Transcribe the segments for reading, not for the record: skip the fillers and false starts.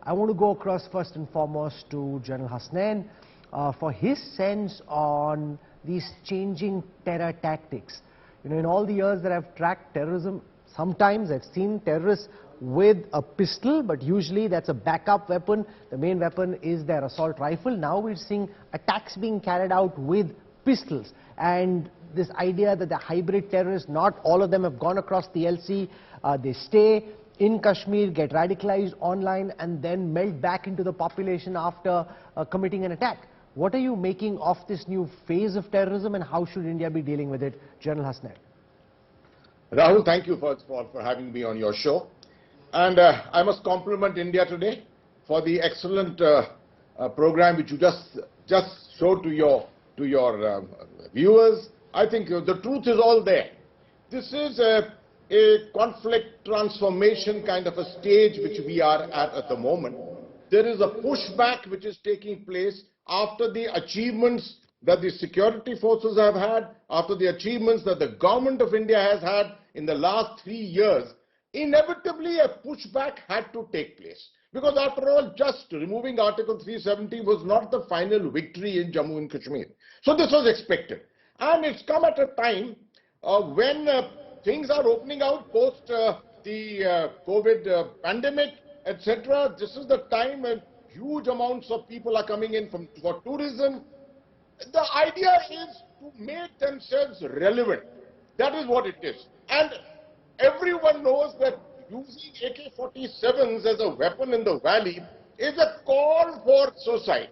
I want to go across first and foremost to General Hasnain for his sense on these changing terror tactics. You know, in all the years that I've tracked terrorism, sometimes I've seen terrorists with a pistol, but usually that's a backup weapon. The main weapon is their assault rifle. Now we're seeing attacks being carried out with pistols. And this idea that the hybrid terrorists, not all of them have gone across the LC, they stay in Kashmir, get radicalized online, and then melt back into the population after committing an attack. What are you making of this new phase of terrorism, and how should India be dealing with it, General Hasnain? Rahul, thank you first of all for having me on your show. And I must compliment India Today for the excellent program which you just showed to your viewers. I think the truth is all there. This is a conflict transformation kind of a stage which we are at the moment. There is a pushback which is taking place after the achievements that the security forces have had, after the achievements that the government of India has had in the last 3 years. Inevitably a pushback had to take place. Because after all, just removing Article 370 was not the final victory in Jammu and Kashmir. So this was expected. And it's come at a time when things are opening out post the COVID pandemic, etc. This is the time when huge amounts of people are coming in for tourism. The idea is to make themselves relevant. That is what it is. And everyone knows that using AK-47s as a weapon in the valley is a call for suicide.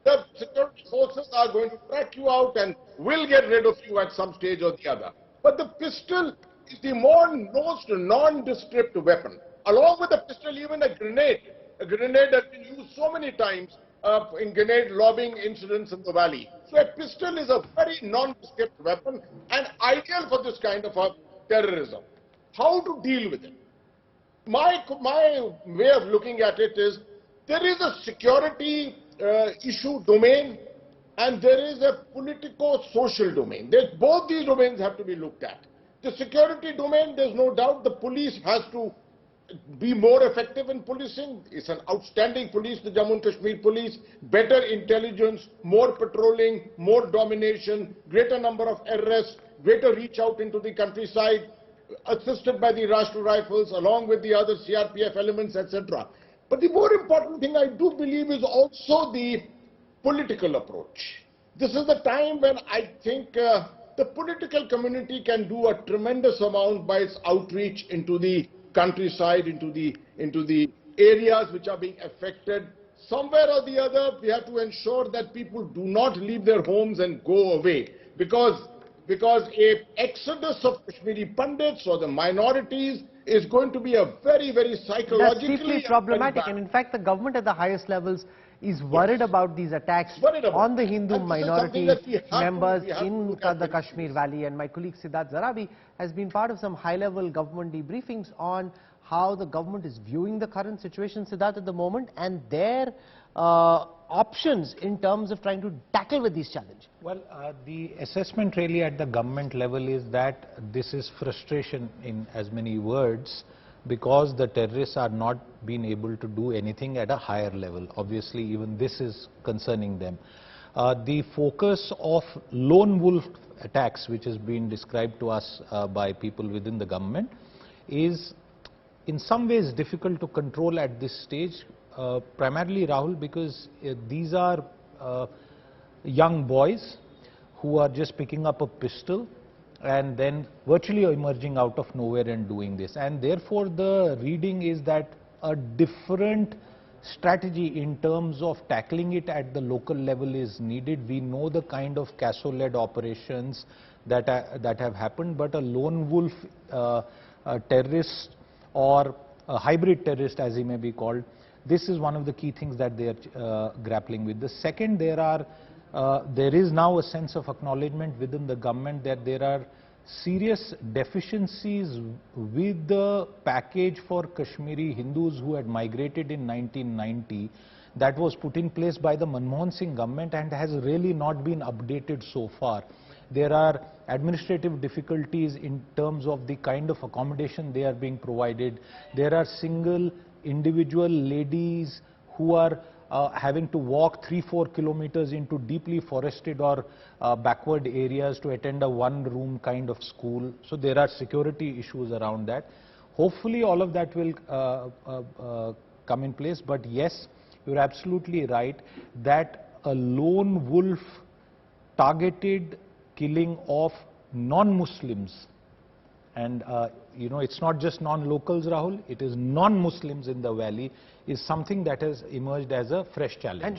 The security forces are going to track you out and will get rid of you at some stage or the other. But the pistol is the most nondescript weapon. Along with the pistol, even a grenade. A grenade has been used so many times in grenade lobbing incidents in the valley. So a pistol is a very nondescript weapon and ideal for this kind of a terrorism. How to deal with it? My way of looking at it is, there is a security issue domain and there is a politico-social domain. Both these domains have to be looked at. The security domain, there's no doubt the police has to be more effective in policing. It's an outstanding police, the Jammu and Kashmir police. Better intelligence, more patrolling, more domination, greater number of arrests, greater reach out into the countryside, assisted by the Rashtra Rifles along with the other CRPF elements, etc. But the more important thing I do believe is also the political approach. This is the time when I think the political community can do a tremendous amount by its outreach into the countryside, into the areas which are being affected. Somewhere or the other, we have to ensure that people do not leave their homes and go away, because a exodus of Kashmiri Pandits or the minorities is going to be a very, very psychologically... That's deeply problematic, and in fact the government at the highest levels is worried about these attacks on the Hindu minority members in the Kashmir Valley. And my colleague Siddharth Zarabi has been part of some high-level government debriefings on how the government is viewing the current situation, Siddharth, at the moment, and their options in terms of trying to tackle with these challenges. Well, the assessment really at the government level is that this is frustration in as many words, because the terrorists are not being able to do anything at a higher level. Obviously, even this is concerning them. The focus of lone wolf attacks, which has been described to us by people within the government, is in some ways difficult to control at this stage, primarily, Rahul, because these are young boys who are just picking up a pistol and then virtually emerging out of nowhere and doing this. And therefore, the reading is that a different strategy in terms of tackling it at the local level is needed. We know the kind of CASO-led operations that have happened, but a lone wolf terrorist or a hybrid terrorist, as he may be called, this is one of the key things that they are grappling with. The second, there is now a sense of acknowledgement within the government that there are serious deficiencies with the package for Kashmiri Hindus who had migrated in 1990 that was put in place by the Manmohan Singh government and has really not been updated so far. There are administrative difficulties in terms of the kind of accommodation they are being provided. There are single individual ladies who are having to walk 3-4 kilometers into deeply forested or backward areas to attend a one-room kind of school. So there are security issues around that. Hopefully all of that will come in place, but yes, you're absolutely right that a lone wolf targeted killing of non-Muslims, and you know, it's not just non-locals, Rahul, it is non-Muslims in the valley, is something that has emerged as a fresh challenge.